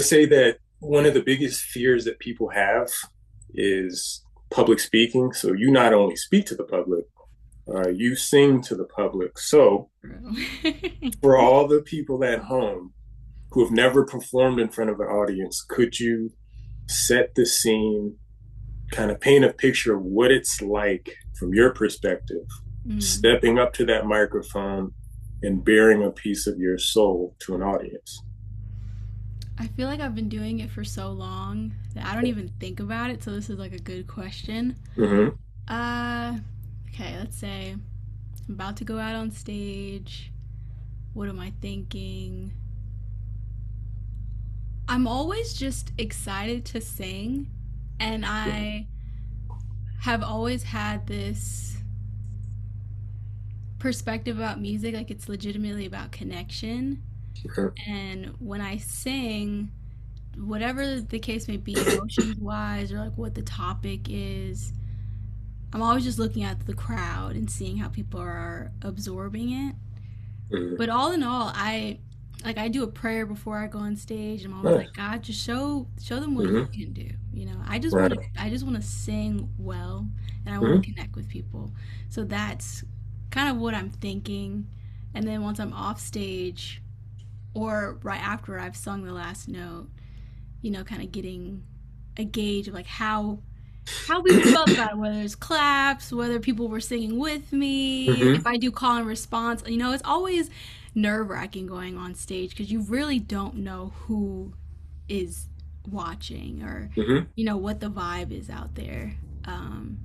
say that one of the biggest fears that people have is public speaking. So you not only speak to the public, you sing to the public. So for all the people at home who have never performed in front of an audience, could you set the scene, kind of paint a picture of what it's like from your perspective, Mm. stepping up to that microphone and bearing a piece of your soul to an audience? I feel like I've been doing it for so long that I don't even think about it. So this is like a good question. Mm-hmm. Uh, okay, let's say I'm about to go out on stage. What am I thinking? I'm always just excited to sing, and I have always had this perspective about music like it's legitimately about connection. And when I sing, whatever the case may be, emotions wise, or like what the topic is, I'm always just looking at the crowd and seeing how people are absorbing it. Mm-hmm. But all in all, I do a prayer before I go on stage. I'm always Nice. like, God, just show them what you Mm-hmm. can do. Right. I just want to sing well, and I want Mm-hmm. to connect with people. So that's kind of what I'm thinking. And then once I'm off stage, or right after I've sung the last note, kind of getting a gauge of like how people felt about it, whether it's claps, whether people were singing with me, Mm-hmm. if I do call and response. It's always nerve wracking going on stage because you really don't know who is watching or, Mm-hmm. what the vibe is out there. Um,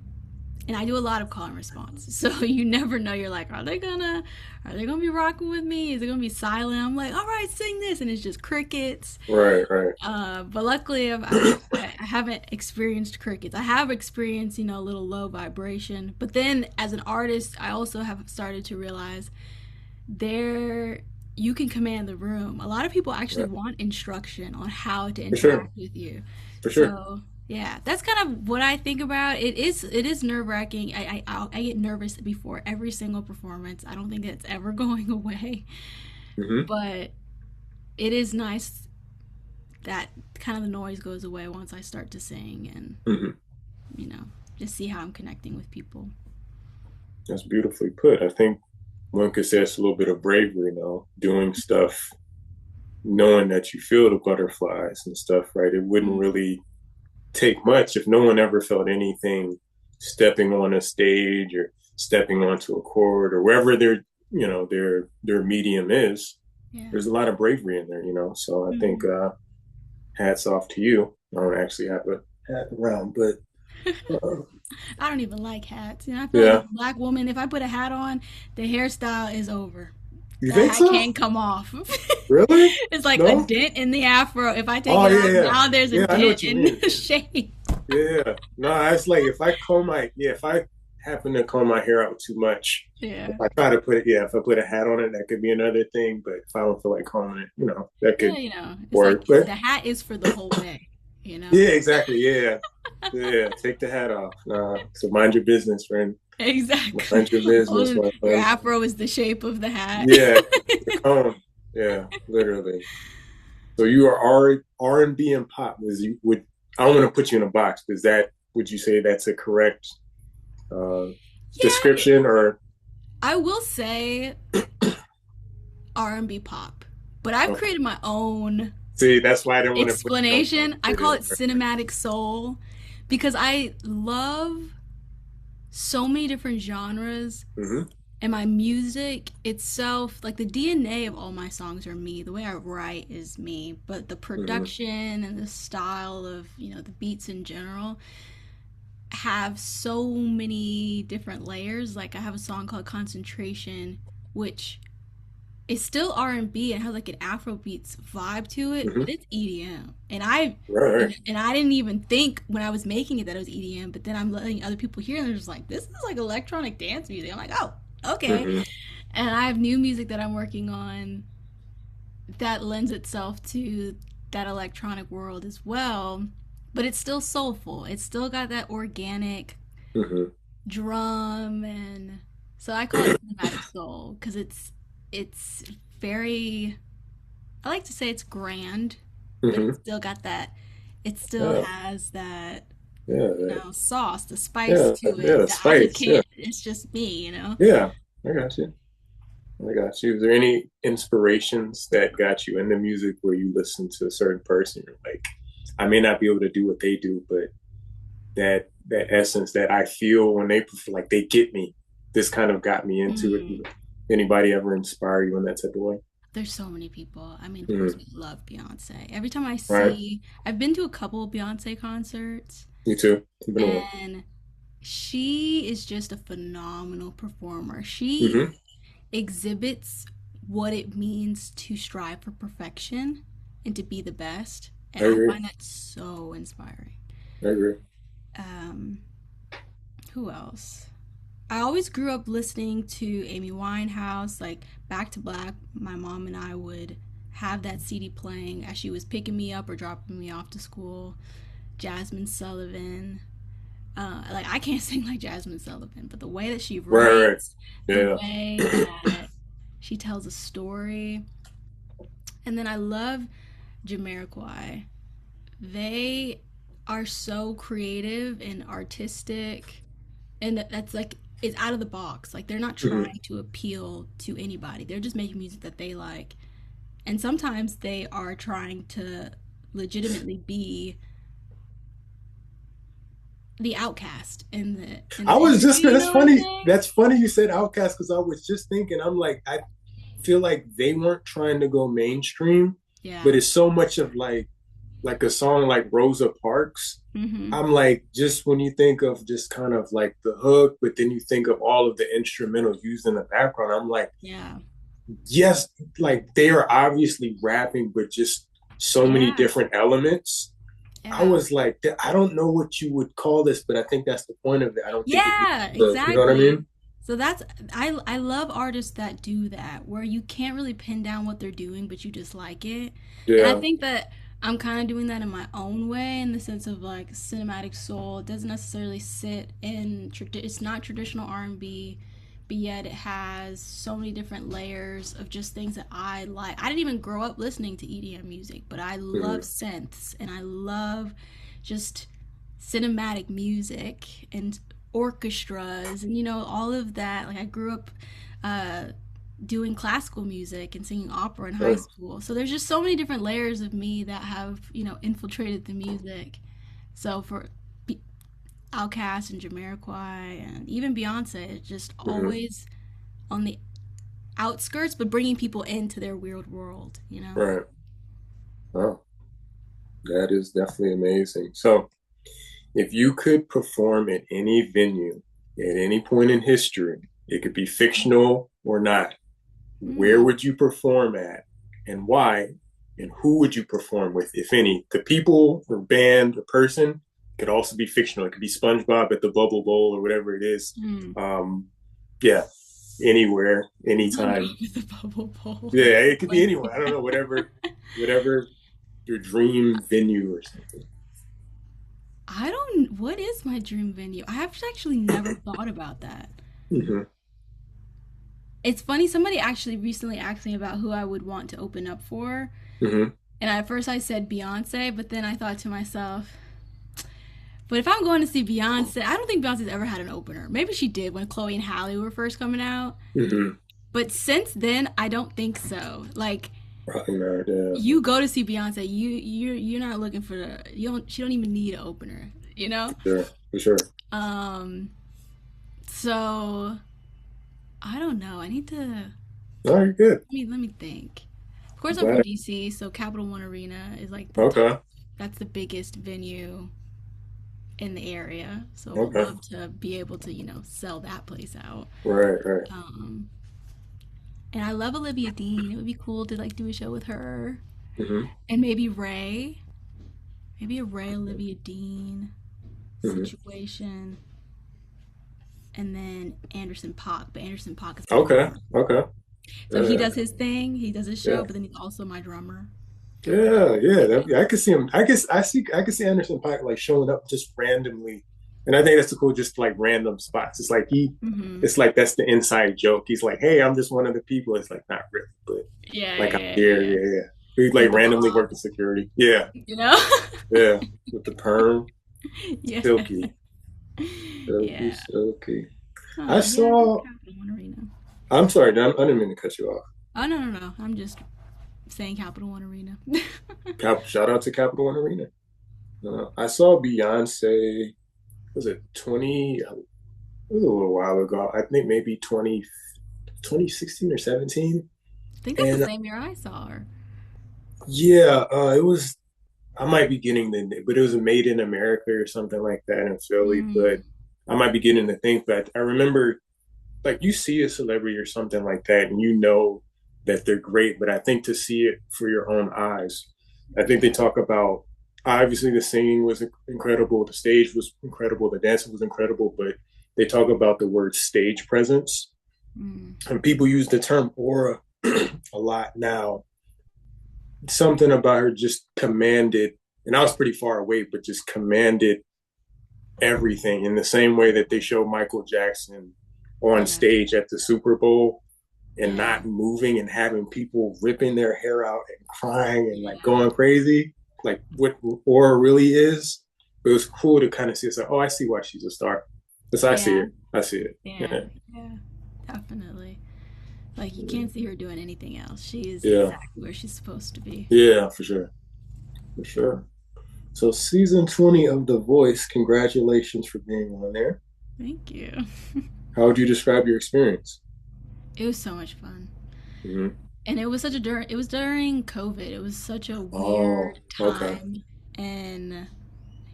and I do a lot of call and response, so you never know. You're like, are they gonna be rocking with me? Is it gonna be silent? I'm like, all right, sing this, and it's just crickets. Right. Right. But luckily, I haven't experienced crickets. I have experienced, a little low vibration. But then, as an artist, I also have started to realize there you can command the room. A lot of people actually Right. want instruction on how to For sure. interact with you. For sure. So yeah, that's kind of what I think about. It is nerve wracking. I get nervous before every single performance. I don't think it's ever going away. Mm-hmm. But it is nice that kind of the noise goes away once I start to sing and, Mm-hmm. you know, just see how I'm connecting with people. That's beautifully put. I think one could say it's a little bit of bravery now, doing stuff, knowing that you feel the butterflies and stuff, right? It wouldn't Mm. really take much if no one ever felt anything stepping on a stage or stepping onto a chord or wherever their medium is. Yeah. There's a lot of bravery in there. So I think Mm. hats off to you. I don't actually have a hat around, but I don't even like hats. I feel like as yeah. a black woman, if I put a hat on, the hairstyle is over. You That think hat so? can't come off. Really? It's like a No? dent in the afro. If I take Oh it yeah, off, yeah. now there's a Yeah, I know dent what you in mean. the shape. Yeah. No, it's like if I happen to comb my hair out too much, if Yeah. I try to put it, yeah, if I put a hat on it, that could be another thing. But if I don't feel like combing it, that Yeah, could it's like work. But the hat is for the whole day, you know? yeah, exactly. Yeah. Yeah. Take the hat off. So mind your business, friend. Exactly. Mind your business, Oh, my your friend. afro is the shape of the hat. Yeah. The comb. Yeah, literally. So you are R&B and pop. Was you would I don't want to put you in a box. Would you say that's a correct uh, Yeah, description or I will say R&B pop, but I've okay? created my own See, that's why I didn't want to put you on box. explanation. I call it cinematic soul because I love so many different genres, Mm-hmm. and my music itself, like the DNA of all my songs are me. The way I write is me, but the Mm-hmm. production and the style of, the beats in general have so many different layers. Like I have a song called Concentration, which is still R&B and has like an Afro beats vibe to it, Mm-hmm. but it's EDM. And I Right, right. and I didn't even think when I was making it that it was EDM, but then I'm letting other people hear and they're just like, this is like electronic dance music. I'm like, oh, okay. Mm-hmm. And I have new music that I'm working on that lends itself to that electronic world as well, but it's still soulful. It's still got that organic Mm-hmm. drum, and so I call it cinematic soul because it's very, I like to say it's grand, but Mm-hmm. it's still got that. It still Yeah. has that, Yeah. sauce, the spice Yeah. to Yeah. it The that I just spice. Yeah. can't. It's just me. Yeah. I got you. I got you. Is there any inspirations that got you into music where you listen to a certain person? You're like, I may not be able to do what they do, but that essence that I feel when they perform, like they get me. This kind of got me into it. Mm. Anybody ever inspire you in that type of way? There's so many people. I mean, of course, Mm, we love Beyonce. Every time I right. see, I've been to a couple of Beyonce concerts, Me too. I've been away. and she is just a phenomenal performer. She Mm-hmm. exhibits what it means to strive for perfection and to be the best. I And I agree. find that so inspiring. I agree. Um, who else? I always grew up listening to Amy Winehouse, like Back to Black. My mom and I would have that CD playing as she was picking me up or dropping me off to school. Jasmine Sullivan. Like I can't sing like Jasmine Sullivan, but the way that she Right, right. writes, the Yeah. way that she tells a story, and then I love Jamiroquai. They are so creative and artistic, and that's like it's out of the box. Like they're not Mm-hmm. trying to appeal to anybody. They're just making music that they like, and sometimes they are trying to legitimately be the outcast in I the was just industry. You that's know what I'm funny. saying? That's funny you said Outcast because I was just thinking, I'm like, I feel like they weren't trying to go mainstream, but Yeah. it's so much of like a song like Rosa Parks. Mm-hmm. I'm like, just when you think of just kind of like the hook, but then you think of all of the instrumentals used in the background, I'm like, Yeah. yes, like they are obviously rapping, but just so many Yeah. different elements. I Yeah. was like, I don't know what you would call this, but I think that's the point of it. I don't think it needs Yeah, you know what I exactly. mean? So that's I love artists that do that where you can't really pin down what they're doing but you just like it. And I Yeah. think that I'm kind of doing that in my own way in the sense of like cinematic soul. It doesn't necessarily sit in it's not traditional R&B, but yet it has so many different layers of just things that I like. I didn't even grow up listening to EDM music, but I love Mhm. synths and I love just cinematic music and orchestras and all of that. Like I grew up uh, doing classical music and singing opera in high Sure. school, so there's just so many different layers of me that have infiltrated the music. So for Outkast and Jamiroquai and even Beyonce, it's just Mhm. always on the outskirts, but bringing people into their weird world. Right. Oh, that is definitely amazing. So, if you could perform at any venue at any point in history, it could be fictional or not, where Hmm. would you perform at and why? And who would you perform with, if any? The people or band or person could also be fictional. It could be SpongeBob at the Bubble Bowl or whatever it is. Hmm. Um, yeah, anywhere, anytime. SpongeBob with the bubble bowl. Yeah, it could be Like, anywhere. I don't know, whatever your dream venue or something. I don't. What is my dream venue? I have actually never thought about that. Mm-hmm. It's funny. Somebody actually recently asked me about who I would want to open up for, Mm-hmm. and at first I said Beyonce, but then I thought to myself, but if I'm going to see Beyonce, I don't think Beyonce's ever had an opener. Maybe she did when Chloe and Halle were first coming out, Mm-hmm. but since then I don't think so. Like Probably not. Yeah. you go to see Beyonce, you're not looking for the you don't she don't even need an opener, you know. Sure. For sure. Um, so I don't know. I need to All right, good. let me think. Of course, I'm I'm from glad. DC, so Capital One Arena is like the top. Okay. That's the biggest venue in the area. So would Okay. love to be able to sell that place out. Right, right. Um, and I love Olivia Dean. It would be cool to like do a show with her Mm-hmm. and maybe Ray. Maybe a Ray Olivia Dean Mm-hmm. situation. And then Anderson Paak, but Anderson Paak is my Okay. drummer. Okay. So he Yeah. does his thing, he does his show, Yeah. but then he's also my drummer. Yeah. Yeah. Yeah, I could see him. I guess I could see Anderson Paak like showing up just randomly. And I think that's the cool, just like random spots. It's like Hmm. it's like that's the inside joke. He's like, hey, I'm just one of the people. It's like not really, but Yeah, like I'm yeah, here. yeah. Yeah, yeah. We like with the randomly bob, working security. Yeah, you know? yeah. With the perm, Yeah. silky, silky, Yeah. silky. I Yeah, I think saw. Capital One Arena. I'm sorry, I didn't mean to cut you off. Oh, no, no, no. I'm just saying Capital One Arena. Shout out to Capital One Arena. I saw Beyonce. Was it 20? It was a little while ago. I think maybe 2016 or 17. I think that's the And same year I saw her. yeah, it was. I might be getting but it was a Made in America or something like that in Philly. But Mm, I might be getting to think. But I remember, like, you see a celebrity or something like that, and you know that they're great. But I think to see it for your own eyes, I think they yeah. talk about obviously the singing was incredible, the stage was incredible, the dancing was incredible, but they talk about the word stage presence, Mm, and people use the term aura a lot now. Something about her just commanded, and I was pretty far away, but just commanded everything in the same way that they show Michael Jackson on yeah. stage at the Super Bowl and Yeah. not moving and having people ripping their hair out and crying and like Yeah. going crazy, like what Aura really is. It was cool to kind of see. It's like, oh, I see why she's a star. Because I see Yeah. it. I see it. Yeah. Yeah. Yeah. Definitely. Like, you can't see her doing anything else. She is Yeah. exactly where she's supposed to be. Yeah, for sure. For sure. So season 20 of The Voice, congratulations for being on there. Thank you. How would you describe your experience? It was so much fun. Mm-hmm. And it was it was during COVID. It was such a Oh, weird okay. time in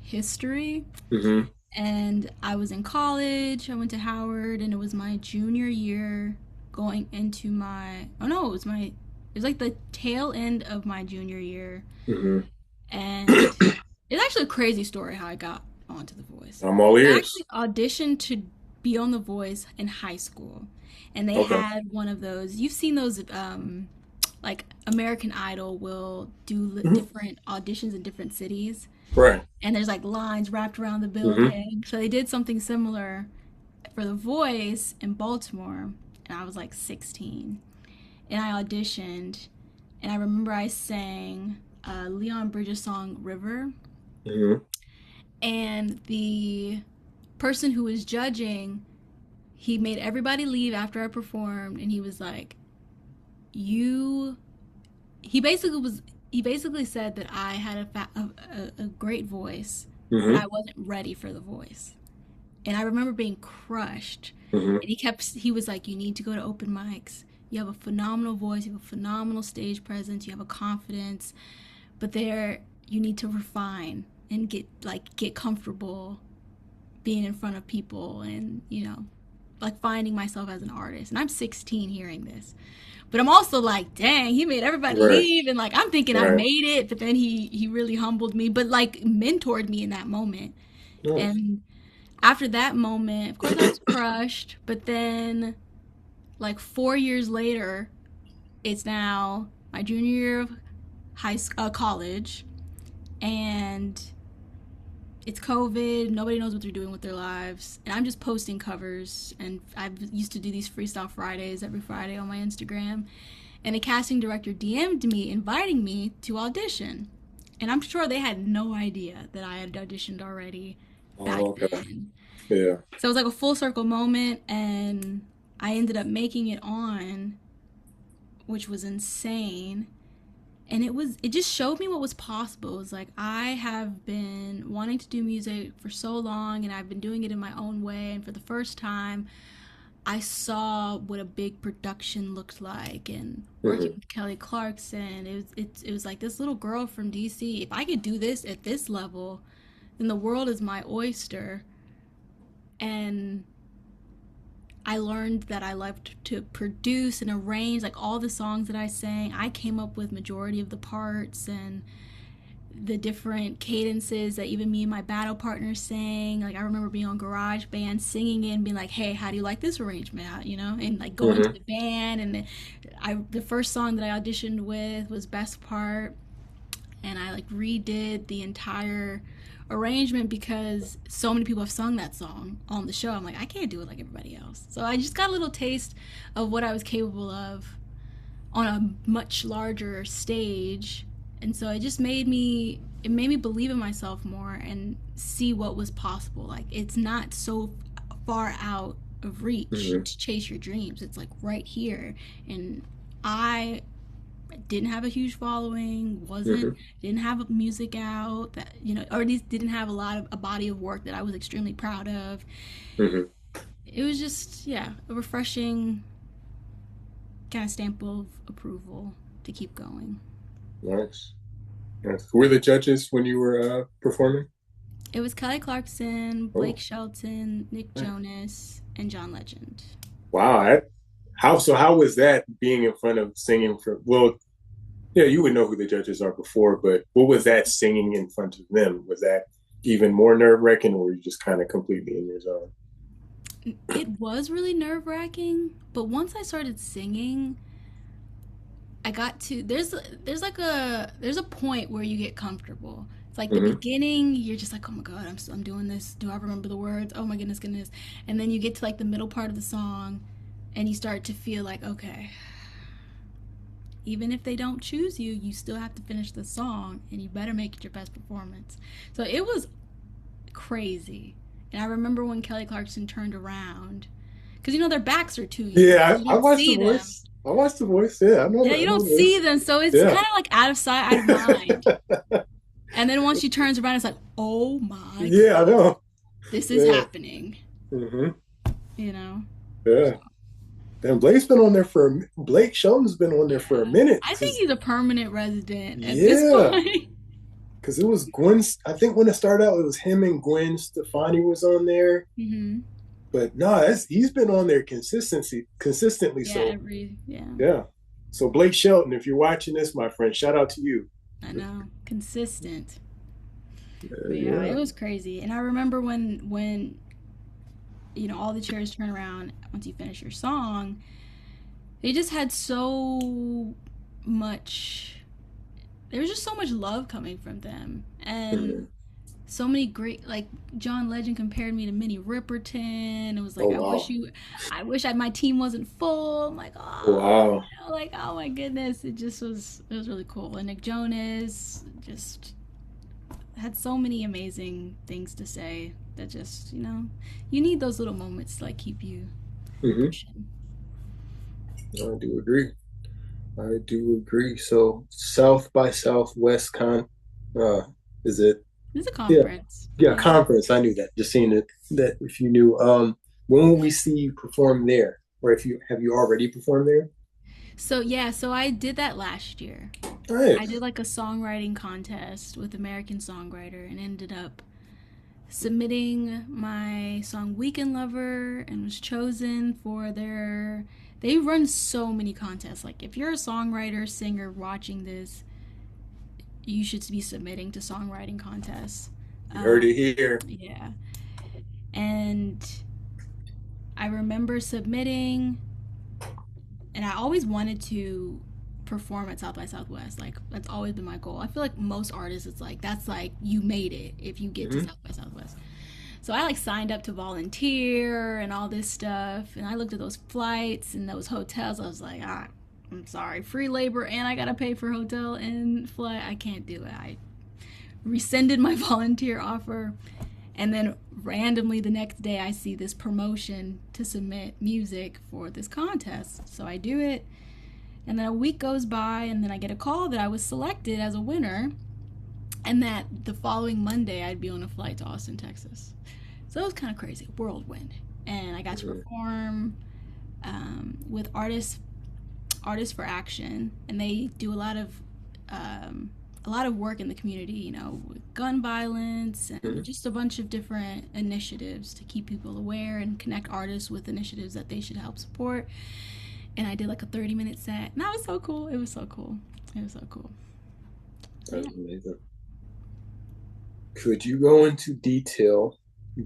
history. Mm-hmm. And I was in college. I went to Howard, and it was my junior year going into my, oh no, it was like the tail end of my junior year. Mm-hmm. And it's actually a crazy story how I got onto The Voice. I'm all I ears. actually auditioned to be on The Voice in high school, and they Okay. had one of those. You've seen those, like American Idol will do Mm-hmm. different auditions in different cities, Right. and there's like lines wrapped around the Mm-hmm. building. So they did something similar for The Voice in Baltimore, and I was like 16, and I auditioned, and I remember I sang Leon Bridges' song "River," Mm-hmm. and the person who was judging, he made everybody leave after I performed, and he was like, "You." He basically said that I had a great voice, but Mm-hmm. I wasn't ready for The Voice. And I remember being crushed. Mm-hmm. And he was like, "You need to go to open mics. You have a phenomenal voice, you have a phenomenal stage presence, you have a confidence, but you need to refine and get comfortable being in front of people, and like finding myself as an artist." And I'm 16 hearing this. But I'm also like, dang, he made everybody Right. leave, and like I'm thinking I've Right. made it, but then he really humbled me, but like mentored me in that moment. Nice. And after that moment, of course I was crushed, but then like 4 years later, it's now my junior year of college, and it's COVID. Nobody knows what they're doing with their lives, and I'm just posting covers. And I used to do these freestyle Fridays every Friday on my Instagram. And a casting director DM'd me, inviting me to audition. And I'm sure they had no idea that I had auditioned already back Oh, okay. then. Yeah. So it was like a full circle moment, and I ended up making it on, which was insane. And it just showed me what was possible. It was like, I have been wanting to do music for so long, and I've been doing it in my own way, and for the first time I saw what a big production looked like, and working Mm-hmm. with Kelly Clarkson, it was like this little girl from DC. If I could do this at this level, then the world is my oyster. And I learned that I loved to produce and arrange, like all the songs that I sang. I came up with majority of the parts and the different cadences that even me and my battle partners sang. Like I remember being on GarageBand singing it and being like, "Hey, how do you like this arrangement?" And like going to Mm-hmm. the band. And the first song that I auditioned with was Best Part, and I like redid the entire arrangement because so many people have sung that song on the show. I'm like, I can't do it like everybody else. So I just got a little taste of what I was capable of on a much larger stage. And so it made me believe in myself more and see what was possible. Like it's not so far out of reach Hmm. to chase your dreams. It's like right here. And I didn't have a huge following, wasn't Hmm. didn't have music out that, or at least didn't have a body of work that I was extremely proud of. Hmm. It was just, yeah, a refreshing kind of stamp of approval to keep going. Nice. Nice. Who were the judges when you were performing? It was Kelly Clarkson, Blake Oh, Shelton, Nick nice. Jonas, and John Legend. Wow. How was that being in front of singing for, well, yeah, you would know who the judges are before, but what was that singing in front of them? Was that even more nerve-wracking, or were you just kind of completely in your zone? It was really nerve-wracking, but once I started singing, I got to there's a point where you get comfortable. It's like the Hmm. beginning, you're just like, oh my god, I'm doing this. Do I remember the words? Oh my goodness. And then you get to like the middle part of the song, and you start to feel like, okay, even if they don't choose you, you still have to finish the song, and you better make it your best performance. So it was crazy. And I remember when Kelly Clarkson turned around, because their backs are to you, Yeah, you I don't watched The see them. Voice. I watched The Voice. Yeah, Yeah, you I know don't The see Voice. them, so it's Yeah, kind of like out of sight, out of mind. And then once she turns around, it's like, oh my god, yeah, I know. this is Yeah. happening. Hmm. You know? Yeah. And Blake Shelton's been on there for a Yeah. minute I think because he's a permanent resident at this yeah, point. because it was Gwen. I think when it started out, it was him and Gwen Stefani was on there. Hmm. But no, he's been on there consistently. Yeah, So yeah, yeah. So Blake Shelton, if you're watching this, my friend, shout out to you. I know. Consistent. But yeah, Yeah. it was crazy. And I remember when all the chairs turn around once you finish your song, they just had so much there was just so much love coming from them. And Mhm. so many great, like John Legend compared me to Minnie Riperton. It was like, Oh wow. my team wasn't full. I'm like, Wow. like, oh my goodness. It was really cool. And Nick Jonas just had so many amazing things to say that just, you need those little moments to like keep you Hmm. pushing. I do agree. I do agree. So South by Southwest uh is it? It's a Yeah. conference. Yeah, Yeah. conference. I knew that. Just seeing it that if you knew when will we see you perform there? Or if you have you already performed there? So yeah, so I did that last year. I did Nice. like a songwriting contest with American Songwriter and ended up submitting my song Weekend Lover and was chosen for their. They run so many contests. Like, if you're a songwriter, singer watching this, you should be submitting to songwriting contests. You heard it here. Yeah. And I remember submitting, and I always wanted to perform at South by Southwest. Like, that's always been my goal. I feel like most artists, it's like that's like you made it if you get to Hmm. South by Southwest. So I like signed up to volunteer and all this stuff, and I looked at those flights and those hotels. I was like, I'm sorry, free labor, and I gotta pay for hotel and flight. I can't do it. I rescinded my volunteer offer, and then randomly the next day I see this promotion to submit music for this contest. So I do it, and then a week goes by, and then I get a call that I was selected as a winner, and that the following Monday I'd be on a flight to Austin, Texas. So it was kind of crazy, whirlwind. And I got to Hmm. perform with Artists for Action, and they do a lot of work in the community, with gun violence and Hmm. just a bunch of different initiatives to keep people aware and connect artists with initiatives that they should help support. And I did like a 30-minute set, and that was so cool. It was so cool. It was so cool. So yeah. That's amazing. Could you go into detail,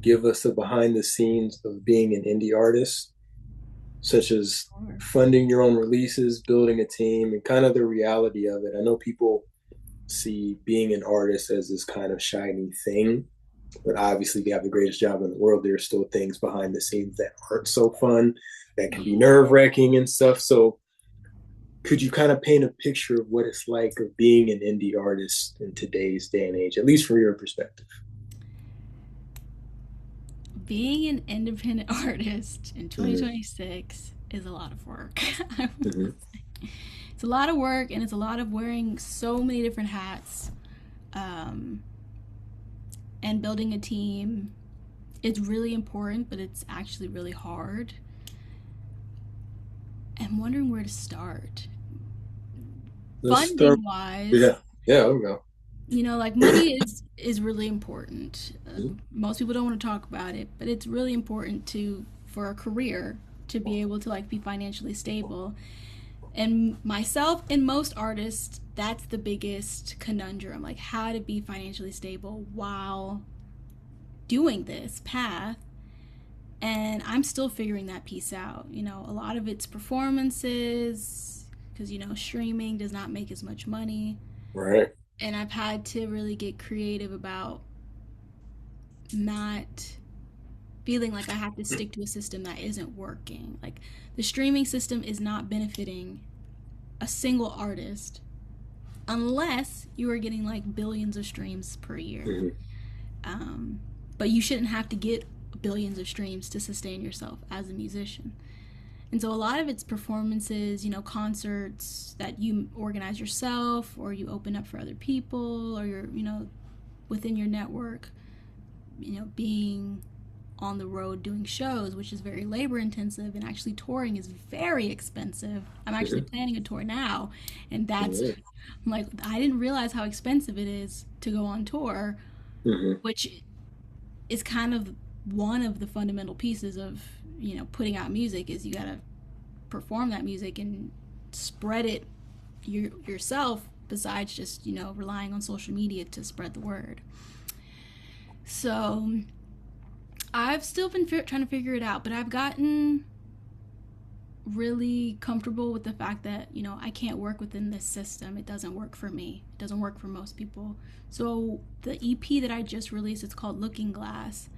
give us a behind the scenes of being an indie artist, such as Sure. funding your own releases, building a team, and kind of the reality of it? I know people see being an artist as this kind of shiny thing, but obviously they have the greatest job in the world. There's still things behind the scenes that aren't so fun, that can be Yeah. nerve wracking and stuff. So could you kind of paint a picture of what it's like of being an indie artist in today's day and age, at least from your perspective? Being an independent artist in Mm-hmm. 2026 is a lot of work. Mm-hmm. It's a lot of work, and it's a lot of wearing so many different hats, um, and building a team. It's really important, but it's actually really hard. I'm wondering where to start. Let's start. Funding wise, Yeah. Yeah. There we go. like money is really important. Mhm. Most people don't want to talk about it, but it's really important to for a career to be able to like be financially stable. And myself and most artists, that's the biggest conundrum, like how to be financially stable while doing this path. And I'm still figuring that piece out. A lot of it's performances because streaming does not make as much money, Right. and I've had to really get creative about not feeling like I have to stick to a system that isn't working. Like the streaming system is not benefiting a single artist unless you are getting like billions of streams per year. Mm-hmm. Um, but you shouldn't have to get billions of streams to sustain yourself as a musician. And so a lot of it's performances, concerts that you organize yourself or you open up for other people or you're, within your network, being on the road doing shows, which is very labor intensive, and actually touring is very expensive. I'm actually Mm-hmm. planning a tour now, and that's Mm-hmm. I'm like I didn't realize how expensive it is to go on tour, Mm-hmm. which is kind of one of the fundamental pieces of putting out music is you gotta perform that music and spread it yourself besides just relying on social media to spread the word. So I've still been trying to figure it out, but I've gotten really comfortable with the fact that I can't work within this system. It doesn't work for me. It doesn't work for most people. So the EP that I just released, it's called Looking Glass.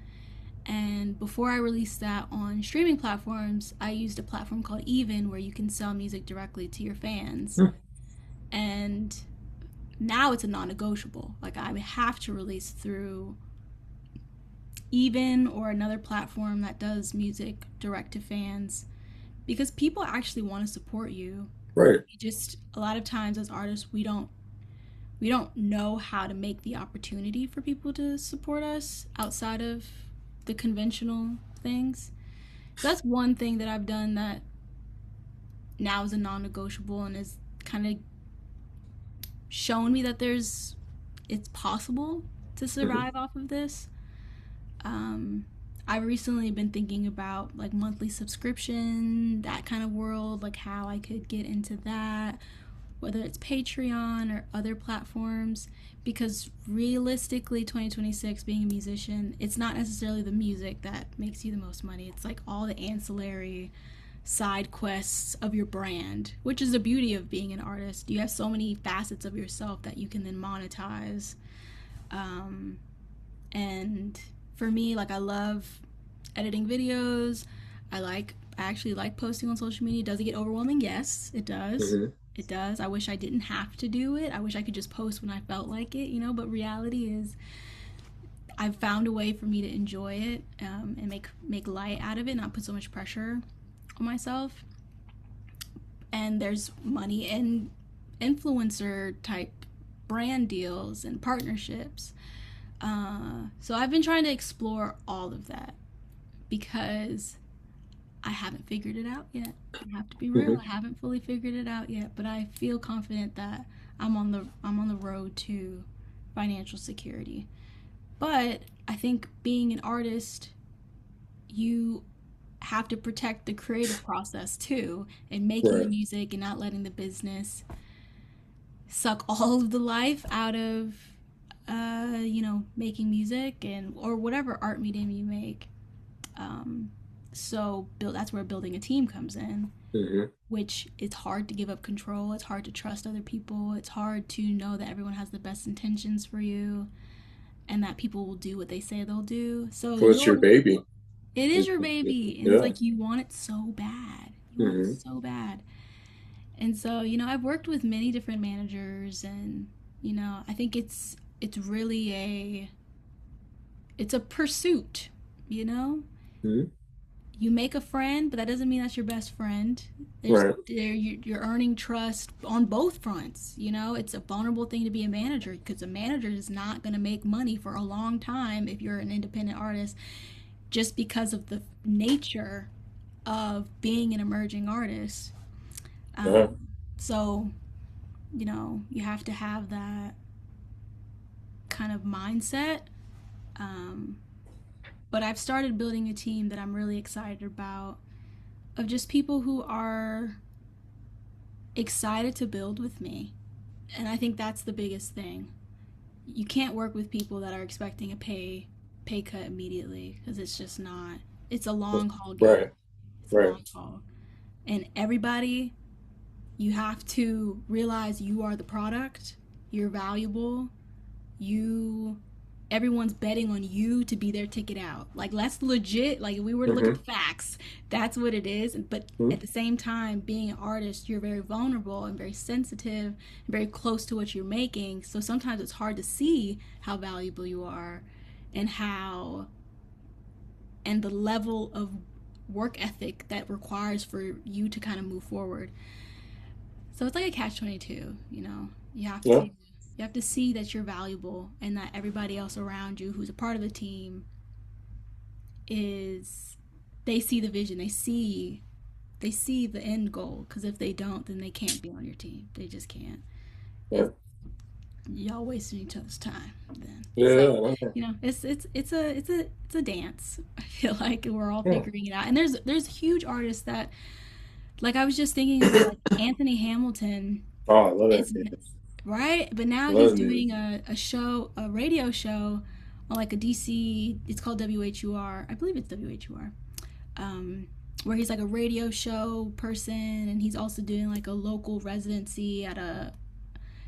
And before I released that on streaming platforms, I used a platform called Even where you can sell music directly to your fans. And now it's a non-negotiable. Like I have to release through Even or another platform that does music direct to fans because people actually want to support you. Right. Just a lot of times as artists we don't know how to make the opportunity for people to support us outside of the conventional things. So that's one thing that I've done that now is a non-negotiable and is kind of shown me that it's possible to Mm-hmm. survive off of this. Um, I've recently been thinking about like monthly subscription, that kind of world, like how I could get into that, whether it's Patreon or other platforms. Because realistically, 2026, being a musician, it's not necessarily the music that makes you the most money. It's like all the ancillary side quests of your brand, which is the beauty of being an artist. You have so many facets of yourself that you can then monetize. Um, and for me, like I love editing videos. I actually like posting on social media. Does it get overwhelming? Yes, it does. Mm-hmm. It does. I wish I didn't have to do it. I wish I could just post when I felt like it, but reality is I've found a way for me to enjoy it, and make light out of it, not put so much pressure on myself. And there's money in influencer type brand deals and partnerships. So I've been trying to explore all of that because I haven't figured it out yet. I have to be real. Mm-hmm. I haven't fully figured it out yet, but I feel confident that I'm on the road to financial security. But I think being an artist, you have to protect the creative process too, and making the Right. music and not letting the business suck all of the life out of making music and or whatever art medium you make. Um, so that's where building a team comes in, Mm-hmm. which it's hard to give up control. It's hard to trust other people. It's hard to know that everyone has the best intentions for you and that people will do what they say they'll do. So So it's your baby. it is your baby, and it's Yeah. like you want it so bad. You want it Mm-hmm. so bad. And so, you know, I've worked with many different managers, and you know, I think it's really a pursuit, you know? Mhm. You make a friend, but that doesn't mean that's your best friend. Right. You're earning trust on both fronts. You know, it's a vulnerable thing to be a manager because a manager is not going to make money for a long time if you're an independent artist, just because of the nature of being an emerging artist. Yeah. So, you know, you have to have that kind of mindset. Um, but I've started building a team that I'm really excited about, of just people who are excited to build with me. And I think that's the biggest thing. You can't work with people that are expecting a pay cut immediately, because it's just not. It's a long haul game. Right. It's a Right. long haul. And everybody, you have to realize you are the product. You're valuable. You Everyone's betting on you to be their ticket out. Like, that's legit. Like, if we were to look at Hmm. the facts, that's what it is. But Hmm. at the same time, being an artist, you're very vulnerable and very sensitive and very close to what you're making. So sometimes it's hard to see how valuable you are, and how and the level of work ethic that requires for you to kind of move forward. So it's like a catch 22, you know. Yeah. You have to see that you're valuable, and that everybody else around you who's a part of the team is, they see the vision. They see the end goal, because if they don't, then they can't be on your team. They just can't. Yeah. It's Y'all wasting each other's time then. So, Yeah. Yeah. you know, it's a dance. I feel like we're all Yeah. figuring it out. And there's huge artists that, like, I was just thinking about, like, Anthony Hamilton Oh, I love that is, music. right, but now Love he's the music. doing a radio show on, like, a DC. It's called WHUR. I believe it's WHUR. Um, where he's like a radio show person, and he's also doing like a local residency at a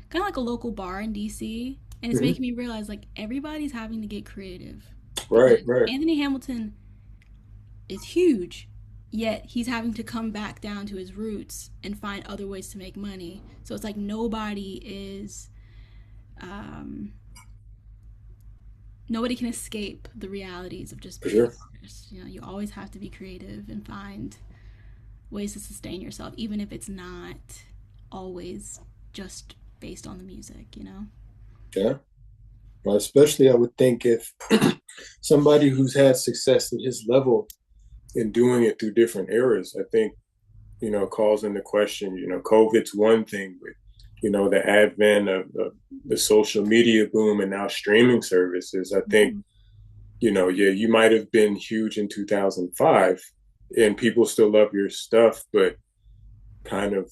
kind of like a local bar in DC. And it's Hmm. making me realize, like, everybody's having to get creative, Right. because Right. Anthony Hamilton is huge, yet he's having to come back down to his roots and find other ways to make money. So it's like um, nobody can escape the realities of just For being an sure. artist. You know, you always have to be creative and find ways to sustain yourself, even if it's not always just based on the music, you know? Yeah. Well, especially, I would think if somebody who's had success at his level in doing it through different eras, I think, calls into question, COVID's one thing, but, the advent of the social media boom and now streaming services. I think, Mm-hmm. yeah, you might have been huge in 2005 and people still love your stuff, but kind of,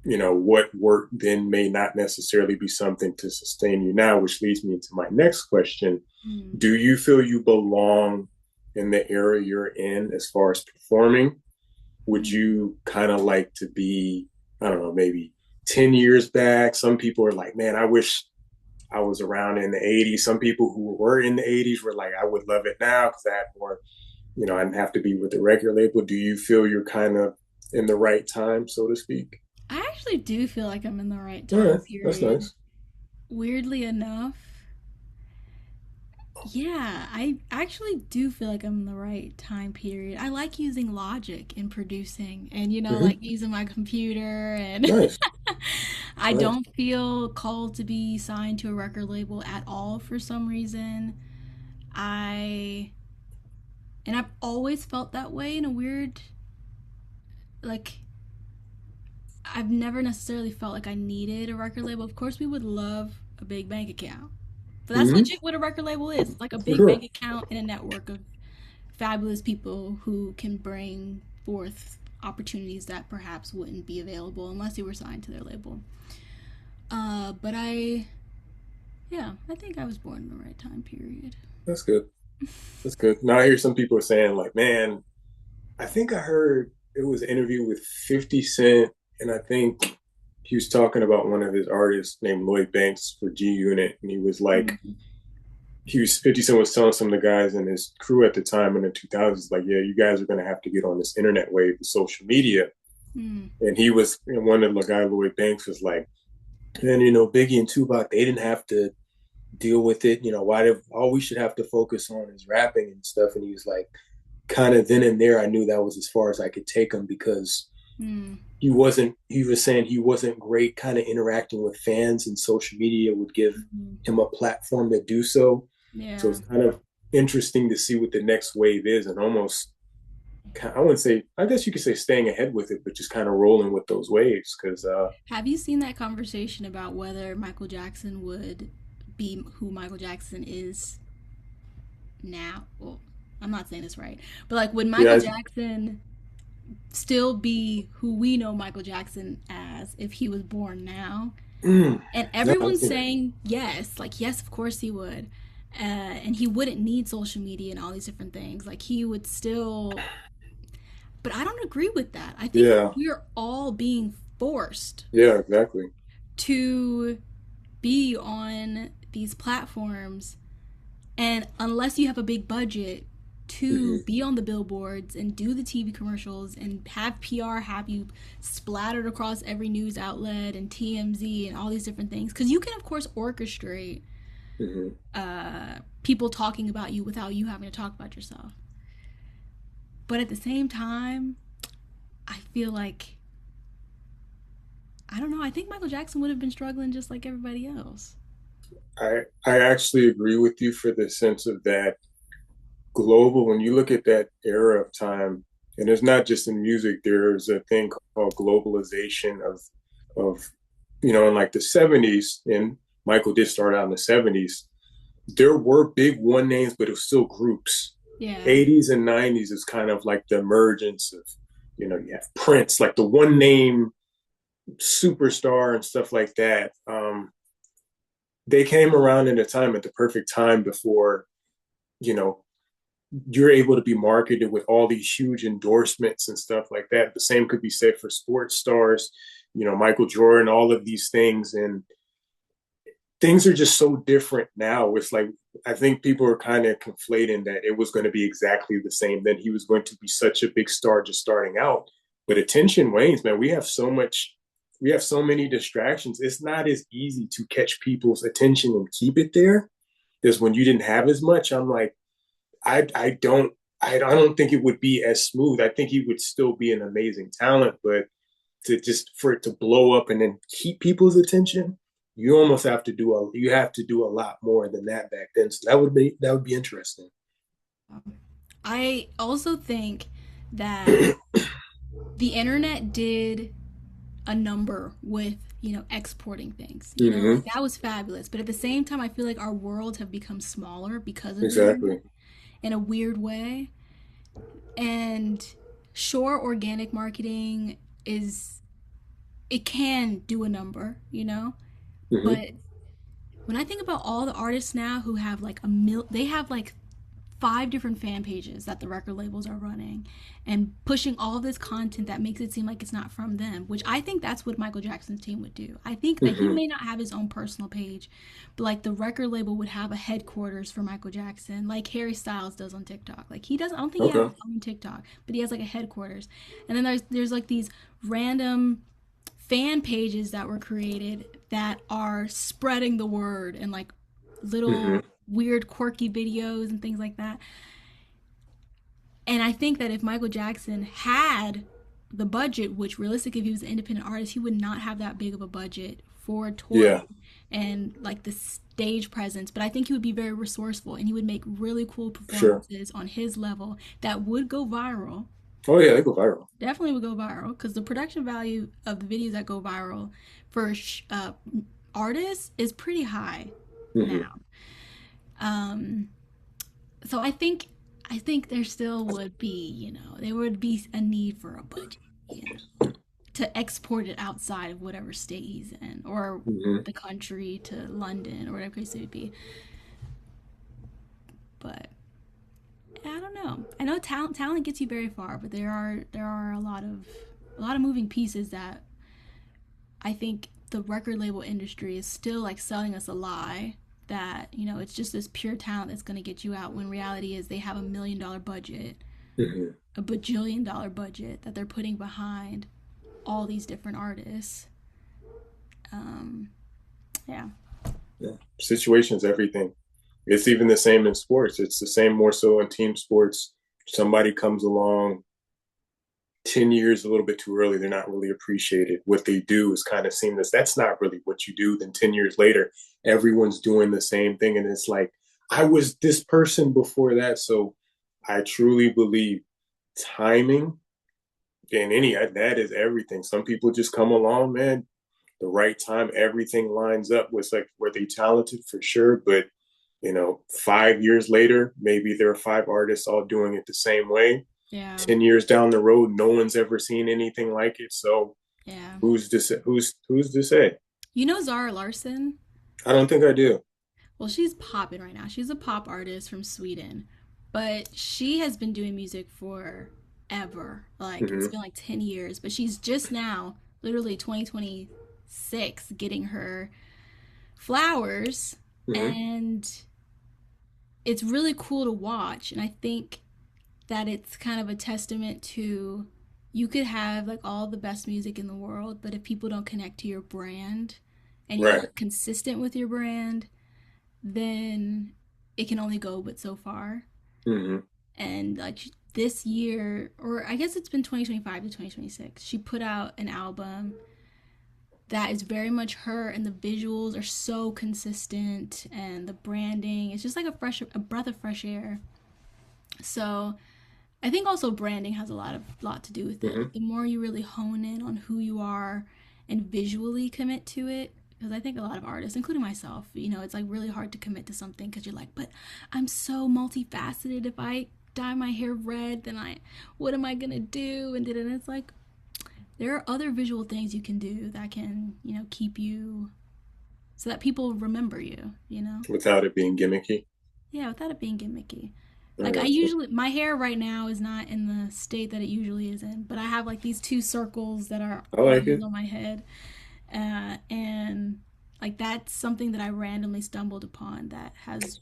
what worked then may not necessarily be something to sustain you now, which leads me into my next question. Mm-hmm. Do you feel you belong in the era you're in as far as performing? Would you kind of like to be, I don't know, maybe 10 years back? Some people are like, man, I wish I was around in the 80s. Some people who were in the 80s were like, I would love it now because I had more, I didn't have to be with the record label. Do you feel you're kind of in the right time, so to speak? I actually do feel like I'm in the right All time right, that's period. nice. Weirdly enough, yeah, I actually do feel like I'm in the right time period. I like using Logic in producing, and, you know, Hmm. like using my computer, and Nice, I nice. don't feel called to be signed to a record label at all for some reason. I and I've always felt that way in a weird, like, I've never necessarily felt like I needed a record label. Of course, we would love a big bank account. But that's Hmm. legit what a record label is. It's like a For big bank sure. account and a network of fabulous people who can bring forth opportunities that perhaps wouldn't be available unless you were signed to their label. But yeah, I think I was born in the right time period. That's good. That's good. Now I hear some people saying like, man, I think I heard it was an interview with 50 Cent, and I think he was talking about one of his artists named Lloyd Banks for G Unit, and he was like, Mm. 50 Cent was telling some of the guys in his crew at the time in the 2000s, like, yeah, you guys are going to have to get on this internet wave of social media. Mm. And he was, one of the guy, Lloyd Banks, was like, and Biggie and Tupac, they didn't have to deal with it. Why did all we should have to focus on is rapping and stuff? And he was like, kind of then and there, I knew that was as far as I could take him because Mm. he was saying he wasn't great kind of interacting with fans, and social media would give Mm. him a platform to do so. So Yeah. it's kind of interesting to see what the next wave is, and almost, I wouldn't say, I guess you could say staying ahead with it, but just kind of rolling with those waves. Because Have you seen that conversation about whether Michael Jackson would be who Michael Jackson is now? Well, I'm not saying this right, but like, would Michael yeah, Jackson still be who we know Michael Jackson as if he was born now? And no, everyone's saying yes, like, yes, of course he would. And he wouldn't need social media and all these different things. Like, he would still. But I don't agree with that. I think yeah, we're all being forced yeah, exactly. to be on these platforms. And unless you have a big budget to Hmm. be on the billboards and do the TV commercials and have PR have you splattered across every news outlet and TMZ and all these different things, because you can, of course, orchestrate Hmm. people talking about you without you having to talk about yourself. But at the same time, I feel like, I don't know, I think Michael Jackson would have been struggling just like everybody else. I actually agree with you for the sense of that global. When you look at that era of time, and it's not just in music, there's a thing called globalization of in like the 70s, and Michael did start out in the 70s. There were big one names, but it was still groups. Yeah. 80s and 90s is kind of like the emergence of, you have Prince, like the one name superstar and stuff like that. They came around in a time, at the perfect time, before, you know, you're able to be marketed with all these huge endorsements and stuff like that. The same could be said for sports stars, Michael Jordan, all of these things. And things are just so different now. It's like, I think people are kind of conflating that it was going to be exactly the same. Then he was going to be such a big star just starting out. But attention wanes, man. We have so many distractions. It's not as easy to catch people's attention and keep it there as when you didn't have as much. I'm like, I don't think it would be as smooth. I think he would still be an amazing talent, but to just for it to blow up and then keep people's attention, you have to do a lot more than that back then. So that would be interesting. I also think that the internet did a number with, exporting things. Hmm. Like, that was fabulous. But at the same time, I feel like our worlds have become smaller because of the internet Exactly. in a weird way. And sure, organic marketing is, it can do a number, Hmm. but when I think about all the artists now who have like they have like 5 different fan pages that the record labels are running and pushing all this content that makes it seem like it's not from them, which I think that's what Michael Jackson's team would do. I think that he Hmm. may not have his own personal page, but like the record label would have a headquarters for Michael Jackson, like Harry Styles does on TikTok. Like, he doesn't, I don't think he has Okay. his own TikTok, but he has like a headquarters. And then there's like these random fan pages that were created that are spreading the word and like Hmm. little weird quirky videos and things like that. And I think that if Michael Jackson had the budget, which realistically, if he was an independent artist, he would not have that big of a budget for Yeah. touring and like the stage presence. But I think he would be very resourceful and he would make really cool Sure. performances on his level that would go viral. Oh yeah, they go viral. Definitely would go viral because the production value of the videos that go viral for artists is pretty high Hmm. now. Um, so I think there still would be, there would be a need for a budget, to export it outside of whatever state he's in or Hmm. the country to London or whatever case it would be. But I don't know. I know talent gets you very far, but there are a lot of moving pieces that I think the record label industry is still like selling us a lie that, it's just this pure talent that's going to get you out, when reality is they have $1 million budget, Hmm. a bajillion dollar budget that they're putting behind all these different artists. Um, yeah. Yeah. Situations, everything. It's even the same in sports. It's the same more so in team sports. Somebody comes along 10 years a little bit too early, they're not really appreciated. What they do is kind of seamless. That's not really what you do. Then 10 years later, everyone's doing the same thing. And it's like, I was this person before that. So I truly believe timing and that is everything. Some people just come along, man, the right time, everything lines up with like, were they talented for sure? But 5 years later, maybe there are five artists all doing it the same way. Yeah. 10 years down the road, no one's ever seen anything like it. So Yeah. who's to say? You know Zara Larsson? I don't think I do. Well, she's popping right now. She's a pop artist from Sweden, but she has been doing music for ever. Like it's Mm-hmm. been like 10 years, but she's just now, literally 2026, getting her flowers, Mm-hmm. and it's really cool to watch. And I think that it's kind of a testament to, you could have like all the best music in the world, but if people don't connect to your brand and you're Right. not consistent with your brand, then it can only go but so far. Mm-hmm. And like this year, or I guess it's been 2025 to 2026, she put out an album that is very much her, and the visuals are so consistent, and the branding is just like a breath of fresh air. So I think also branding has a lot to do with it. Mm-hmm. Like the more you really hone in on who you are and visually commit to it, because I think a lot of artists, including myself, it's like really hard to commit to something because you're like, but I'm so multifaceted. If I dye my hair red, then what am I gonna do? And then it's like there are other visual things you can do that can, keep you, so that people remember you. Without it being gimmicky. Yeah, without it being gimmicky. I Like I got you. usually, my hair right now is not in the state that it usually is in, but I have like these two circles that are I like always it. on my head, and like that's something that I randomly stumbled upon that has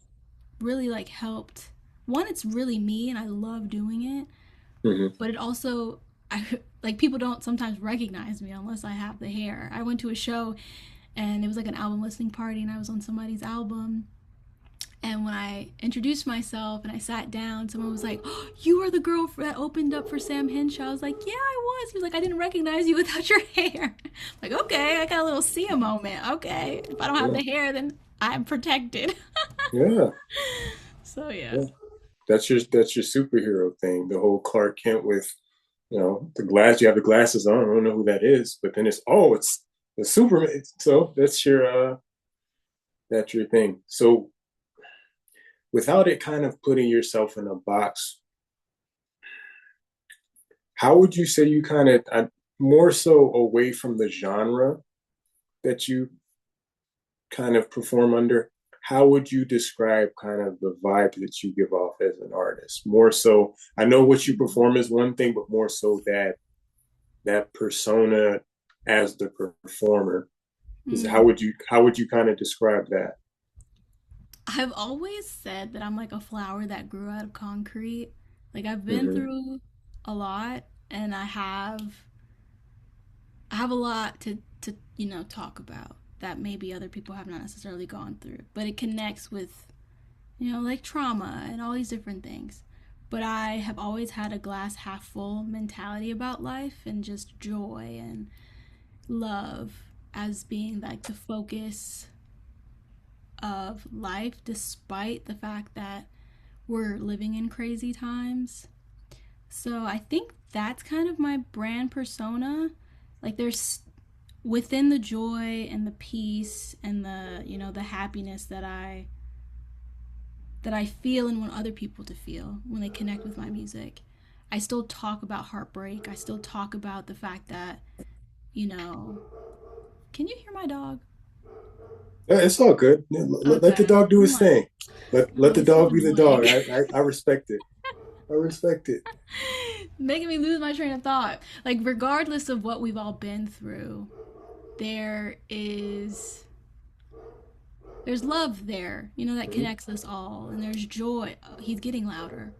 really like helped. One, it's really me, and I love doing it, Mm-hmm. but it also, I like people don't sometimes recognize me unless I have the hair. I went to a show, and it was like an album listening party, and I was on somebody's album, and when I introduced myself and I sat down, someone was like, oh, "You are the girl that opened up for Sam Henshaw." I was like, "Yeah, I was." He was like, "I didn't recognize you without your hair." I'm like, okay, I got a little Sia moment. Okay, if I don't have Yeah. the hair, then I'm protected. Yeah. So yeah, Yeah. That's your superhero thing. The whole Clark Kent with, the glass. You have the glasses on. I don't know who that is, but then it's the Superman. So that's your thing. So without it kind of putting yourself in a box, how would you say you kind of more so away from the genre that you kind of perform under? How would you describe kind of the vibe that you give off as an artist? More so, I know what you perform is one thing, but more so that persona as the performer is mm. how would you kind of describe that? I've always said that I'm like a flower that grew out of concrete. Like I've been Mm-hmm. through a lot, and I have a lot to talk about that maybe other people have not necessarily gone through, but it connects with like trauma and all these different things. But I have always had a glass half full mentality about life, and just joy and love as being like the focus of life, despite the fact that we're living in crazy times. So I think that's kind of my brand persona. Like there's, within the joy and the peace and the happiness that I feel and want other people to feel when they connect with my music. I still talk about heartbreak. I still talk about the fact that, you know, can you hear my dog? Yeah, it's all good. Yeah, let the Okay. dog do I'm his like, thing. Let oh, the he's so dog be the annoying. dog. I respect it. I respect it. Making me lose my train of thought. Like, regardless of what we've all been through, there is there's love there, that Mhm. connects us all, and there's joy. Oh, he's getting louder.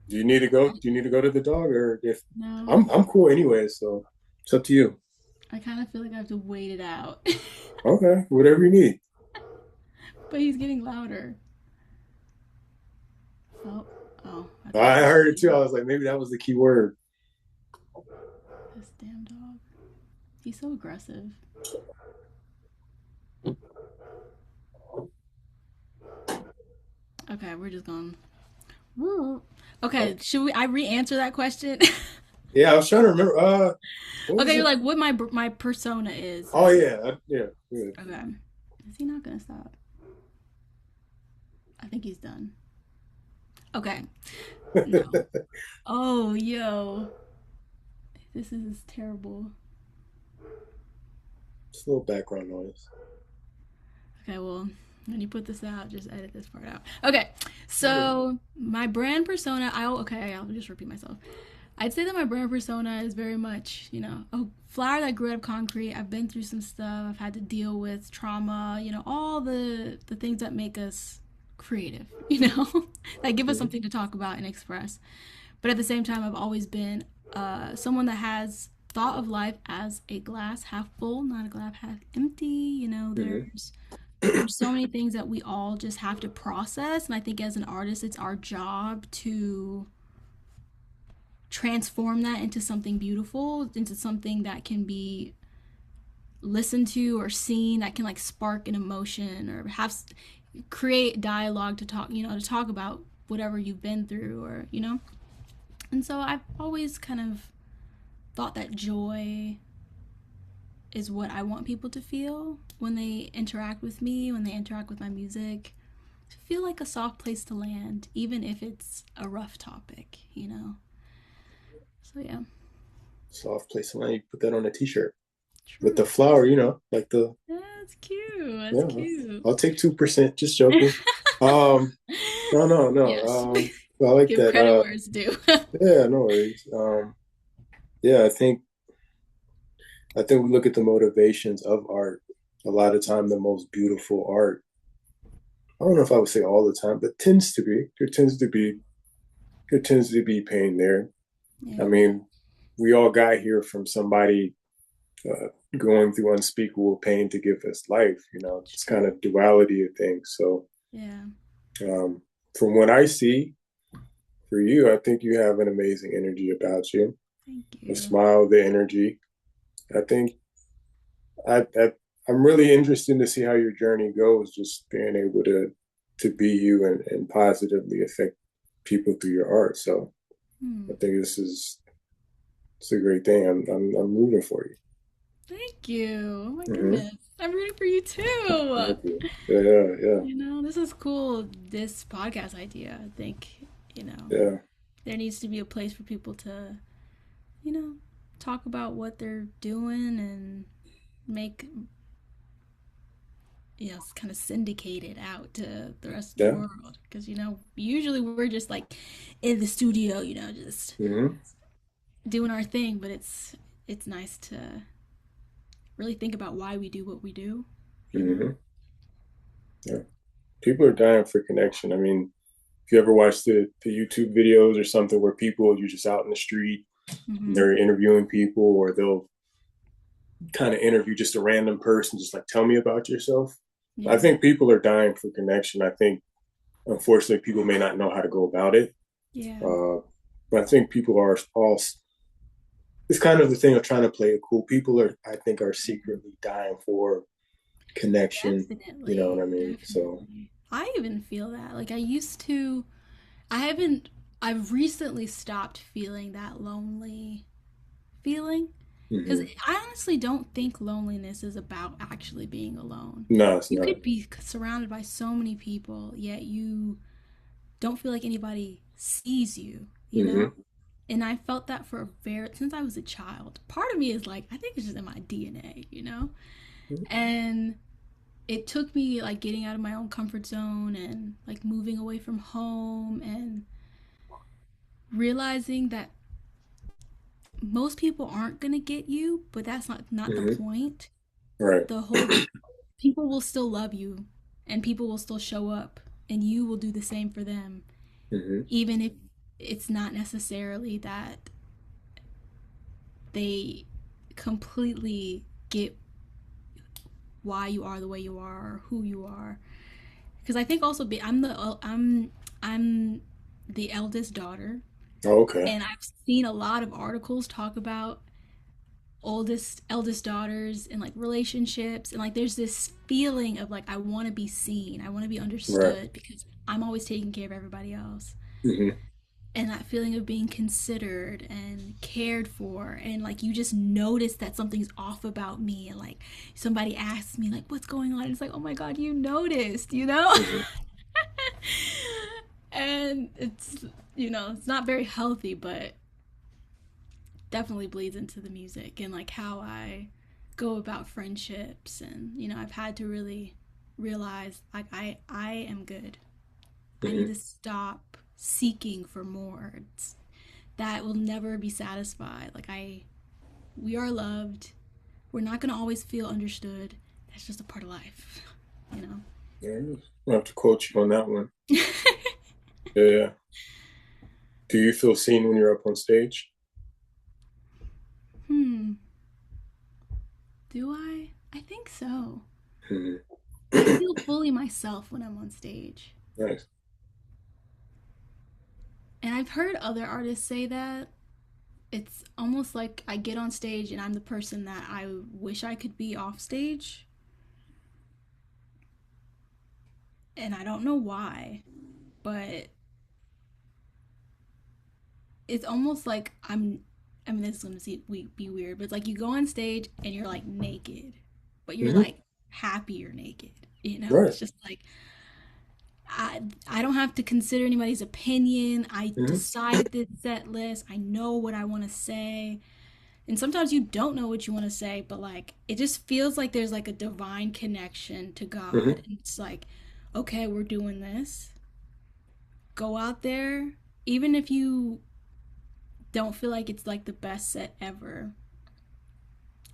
Do you need to go? Do you need to go to the dog, or if No. I'm cool anyway? So it's up to you. I kind of feel like I have to wait it out. Okay, whatever you need. But he's getting louder. Oh, oh, I thought I that was heard it too. me. I was like, maybe that was the key word. This damn dog. He's so aggressive. Okay, we're just going. Okay, Oh, should we? I re-answer that question. yeah, I was trying to remember. What Okay, was you're it? like what my persona is. Oh yeah, yeah, good. Okay, is he not gonna stop? I think he's done. Okay, no. Oh, yo, this is terrible. Just a little background noise. Okay, well, when you put this out, just edit this part out. Okay, Yeah. so my brand persona, I'll just repeat myself. I'd say that my brand persona is very much, a flower that grew out of concrete. I've been through some stuff. I've had to deal with trauma, all the things that make us creative, that give us Mhm. something to talk about and express. But at the same time, I've always been someone that has thought of life as a glass half full, not a glass half empty. Mhm. There's so many things that we all just have to process, and I think as an artist, it's our job to transform that into something beautiful, into something that can be listened to or seen, that can like spark an emotion or create dialogue to talk about whatever you've been through, or. And so I've always kind of thought that joy is what I want people to feel when they interact with me, when they interact with my music. To feel like a soft place to land, even if it's a rough topic. So yeah, Soft place to land. You put that on a t-shirt with the true. flower. Like the That's cute. That's yeah. cute. I'll take 2%. Just joking. Um, no, no, no. Yes. I like Give that. credit where it's due. Yeah, no worries. Yeah, I think we look at the motivations of art. A lot of time, the most beautiful art. I don't know if I would say all the time, but tends to be. There tends to be pain there. I Yeah. mean, we all got here from somebody uh, going through unspeakable pain to give us life. It's kind True. of duality of things. So, Yeah. um, from what I see for you, I think you have an amazing energy about you. Thank The you. smile, the energy. I think I I'm really interested to see how your journey goes. Just being able to be you and positively affect people through your art. So Hmm. I think it's a great thing. I'm rooting for you. Thank you. Oh my Mm-hmm. goodness. I'm rooting for you too. Thank you. Yeah, yeah, This is cool. This podcast idea. I think, you know, yeah, there needs to be a place for people to, you know, talk about what they're doing and make, kind of syndicate it out to the rest of the yeah. world. Because, usually we're just like in the studio, just Mm-hmm. doing our thing, but it's nice to really think about why we do what we do, you know? Mm-hmm. Yeah. People are dying for connection. I mean, if you ever watch the YouTube videos or something where you're just out in the street and Mm-hmm. they're interviewing people, or they'll kind of interview just a random person, just like, tell me about yourself. I Yeah. think people are dying for connection. I think, unfortunately, people may not know how to go about it. Yeah. Uh, but I think people are all, it's kind of the thing of trying to play it cool. People I think, are secretly dying for connection. You know what Definitely. I mean? So, Definitely. I even feel that. Like I used to I haven't I've recently stopped feeling that lonely feeling cuz mm-hmm. I honestly don't think loneliness is about actually being alone. No, it's You not. could be surrounded by so many people, yet you don't feel like anybody sees you. Mm-hmm. And I felt that for a very since I was a child. Part of me is like I think it's just in my DNA. And it took me like getting out of my own comfort zone and like moving away from home and realizing that most people aren't going to get you, but that's not the Mm-hmm. point. Right. The whole People will still love you and people will still show up and you will do the same for them Mm-hmm. even if it's not necessarily that they completely get why you are the way you are or who you are. Because I think also I'm the eldest daughter, Oh, okay. and I've seen a lot of articles talk about oldest eldest daughters and like relationships, and like there's this feeling of like I want to be seen, I want to be Right. understood because I'm always taking care of everybody else. Hmm. And that feeling of being considered and cared for, and like you just notice that something's off about me, and like somebody asks me like what's going on, and it's like, oh my god, you noticed, you know. Hmm. And it's, you know, it's not very healthy, but definitely bleeds into the music and like how I go about friendships. And you know, I've had to really realize like I am good. I need Hmm. to stop seeking for more. That will never be satisfied. Like we are loved. We're not going to always feel understood. That's just a part of life, you know. Yeah. I have to quote you on that one. Yeah. Do you feel seen when you're up on stage? Hmm. Do I? I think so. Hmm. I feel fully myself when I'm on stage. Nice. And I've heard other artists say that. It's almost like I get on stage and I'm the person that I wish I could be off stage. And I don't know why, but it's almost like I mean, this is going to be weird, but it's like you go on stage and you're like naked, but you're Hmm. like happy you're naked. You know, Right. it's just like I don't have to consider anybody's opinion. I Hmm. decided this set list. I know what I want to say. And sometimes you don't know what you want to say, but like it just feels like there's like a divine connection to Hmm. God. And it's like, okay, we're doing this. Go out there. Even if you don't feel like it's like the best set ever,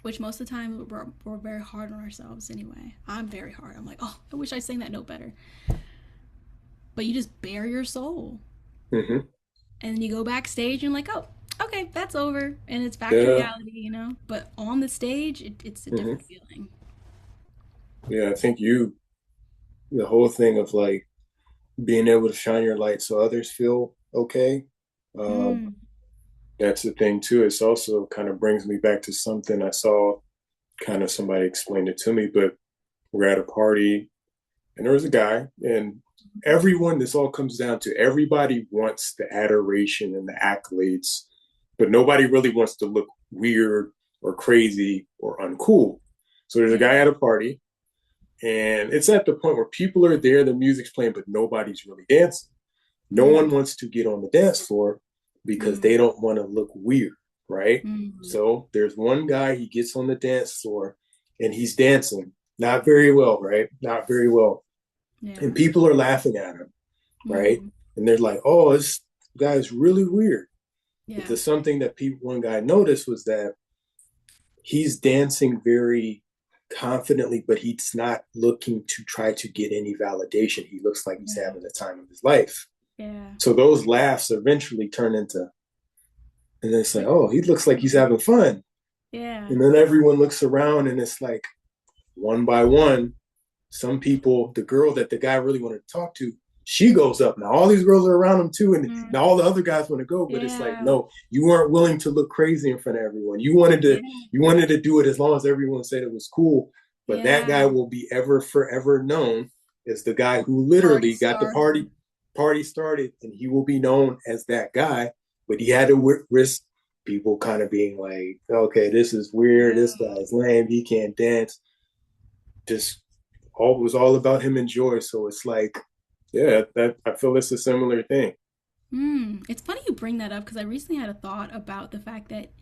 which most of the time we're very hard on ourselves anyway. I'm very hard. I'm like, oh, I wish I sang that note better. But you just bare your soul. Hmm. And then you go backstage and you're like, oh, okay, that's over. And it's back to Yeah. reality, you know? But on the stage, it's a Hmm. different feeling. Yeah. I think the whole thing of like being able to shine your light so others feel okay. Um, Mm. that's the thing too. It's also kind of brings me back to something I saw, kind of somebody explained it to me, but we're at a party and there was a guy, and everyone, this all comes down to everybody wants the adoration and the accolades, but nobody really wants to look weird or crazy or uncool. So there's a Yeah. guy at a party, and it's at the point where people are there, the music's playing, but nobody's really dancing. No one Mm. wants to get on the dance floor because they Mm. don't want to look weird, right? Mm. So there's one guy, he gets on the dance floor and he's dancing. Not very well, right? Not very well. And Yeah. people are laughing at him, right? Mm. And they're like, oh, this guy's really weird. But Yeah. the something that one guy noticed was that he's dancing very confidently, but he's not looking to try to get any validation. He looks like he's Yeah. having the time of his life. Yeah. So those laughs eventually turn into, and they say, Like, oh, he looks like he's mm. having fun. Yeah. And then everyone looks around and it's like one by one, some people, the girl that the guy really wanted to talk to, she goes up. Now all these girls are around him too, and Mm. now all the other guys want to go, but it's like, Yeah. no, you weren't willing to look crazy in front of everyone. Yeah. You wanted to do it as long as everyone said it was cool. But that Yeah. guy will be ever forever known as the guy who Party literally got the starter. party started, and he will be known as that guy. But he had to risk people kind of being like, okay, this is weird. Yeah. This guy's lame. He can't dance. Just all was all about him and Joy. So it's like, yeah, that I feel it's a similar thing. Mm. It's funny you bring that up because I recently had a thought about the fact that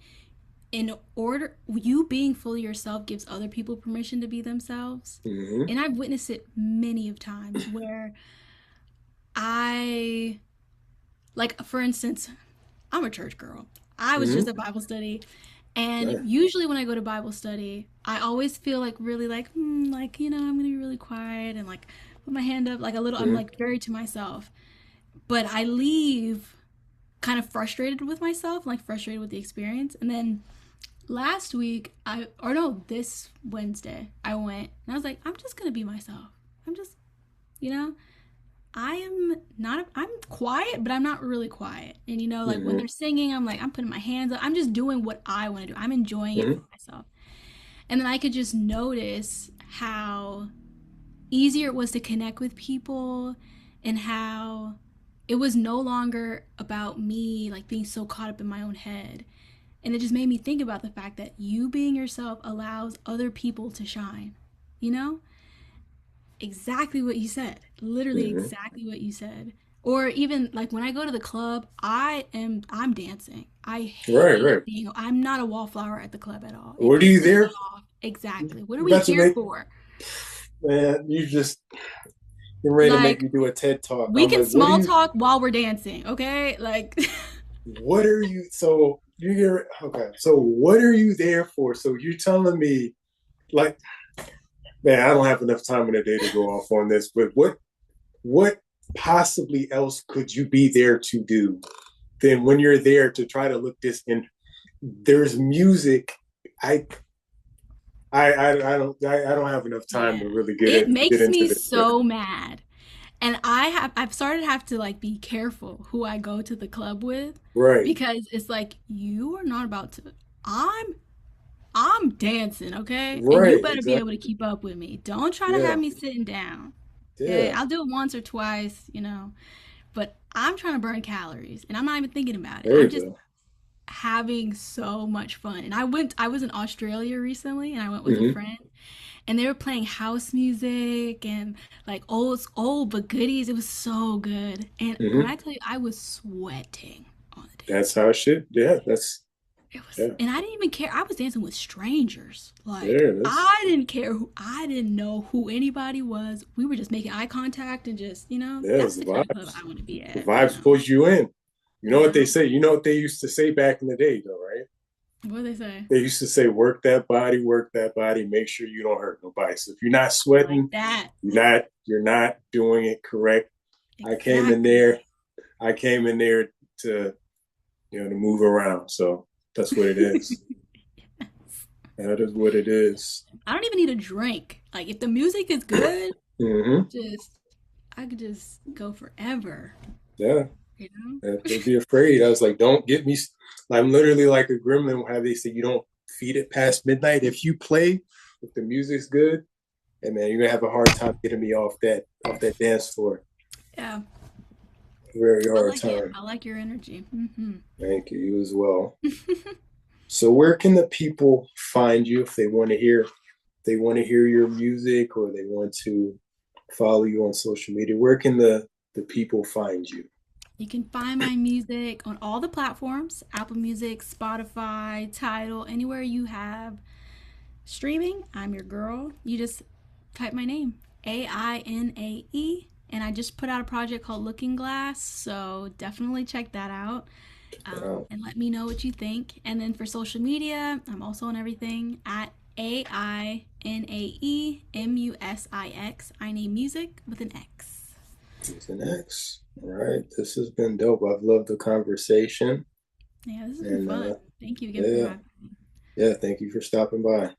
in order you being fully yourself gives other people permission to be themselves. Mm-hmm. And I've witnessed it many of times where I, like, for instance, I'm a church girl. I was just Mm-hmm. at Bible study, and Right. usually when I go to Bible study, I always feel like really like, like, you know, I'm gonna be really quiet and like put my hand up like a little. I'm Mm-hmm. like very to myself, but I leave kind of frustrated with myself, like frustrated with the experience, and then last week, or no, this Wednesday, I went and I was like, I'm just gonna be myself. I'm just, you know, I am not, I'm quiet, but I'm not really quiet. And like when Hmm. they're singing, I'm like, I'm putting my hands up. I'm just doing what I want to do. I'm enjoying it for Hmm. myself. And then I could just notice how easier it was to connect with people and how it was no longer about me like being so caught up in my own head. And it just made me think about the fact that you being yourself allows other people to shine. You know? Exactly what you said. Literally Hmm. exactly what you said. Or even like when I go to the club, I'm dancing. I Right, hate right. being I'm not a wallflower at the club at all. It What are you pisses there? me off. Exactly. What are You we about to here make, for? man, you just, you're ready to make Like me do a TED talk. we I'm can like, what are small you, talk while we're dancing, okay? Like what are you, so you hear, okay, so what are you there for? So you're telling me, like, man, I don't have enough time in the day to go off on this, but what possibly else could you be there to do than when you're there to try to look this in? There's music. I I don't have enough time yeah. to really It get makes into me this. But so mad. And I've started to have to like be careful who I go to the club with right, because it's like you are not about to I'm I'm dancing, okay? And you right, better be able to exactly. keep up with me. Don't try to have Yeah, me sitting down. Okay? yeah. I'll do it once or twice, but I'm trying to burn calories and I'm not even thinking about it. There I'm you just go. having so much fun. And I was in Australia recently and I went with a Hmm. friend and they were playing house music and like old but goodies. It was so good. And when Hmm. I tell you I was sweating on the That's dance how floor. it should. Yeah, that's It was, yeah. and I didn't even care. I was dancing with strangers. Like There it is. I didn't care who. I didn't know who anybody was. We were just making eye contact and just, Yeah, it's that's the the kind of club vibes. I want to be The at. vibes pulls you in. You know You what they know say. You know what they used to say back in the day, though, right? what do they say? They used to say, work that body, make sure you don't hurt nobody. So if you're not I like sweating, that you're not doing it correct. I came in exactly. there, I came in there to, to move around. So that's what it is. That is what it is. I don't even need a drink. Like if the music is good, Hmm. just I could just go forever. Yeah. You know? Don't be afraid. I was like, don't get me. I'm literally like a gremlin. How they say you don't feed it past midnight. If you play, if the music's good, and man, you're gonna have a hard time getting me off that dance floor. Yeah, Very I hard like it. time. I like your energy. Hmm. Thank you. You as well. So where can the people find you if they want to hear your music or they want to follow you on social media? Where can the people find you? You can find my music on all the platforms: Apple Music, Spotify, Tidal, anywhere you have streaming. I'm your girl. You just type my name, Ainae. And I just put out a project called Looking Glass, so definitely check that out and let me know what you think. And then for social media, I'm also on everything at AINAEMUSIX. I name music with an X. It's an X. All right. This has been dope. I've loved the conversation. Yeah, this has been And fun. Thank you again for yeah, having me. yeah, thank you for stopping by.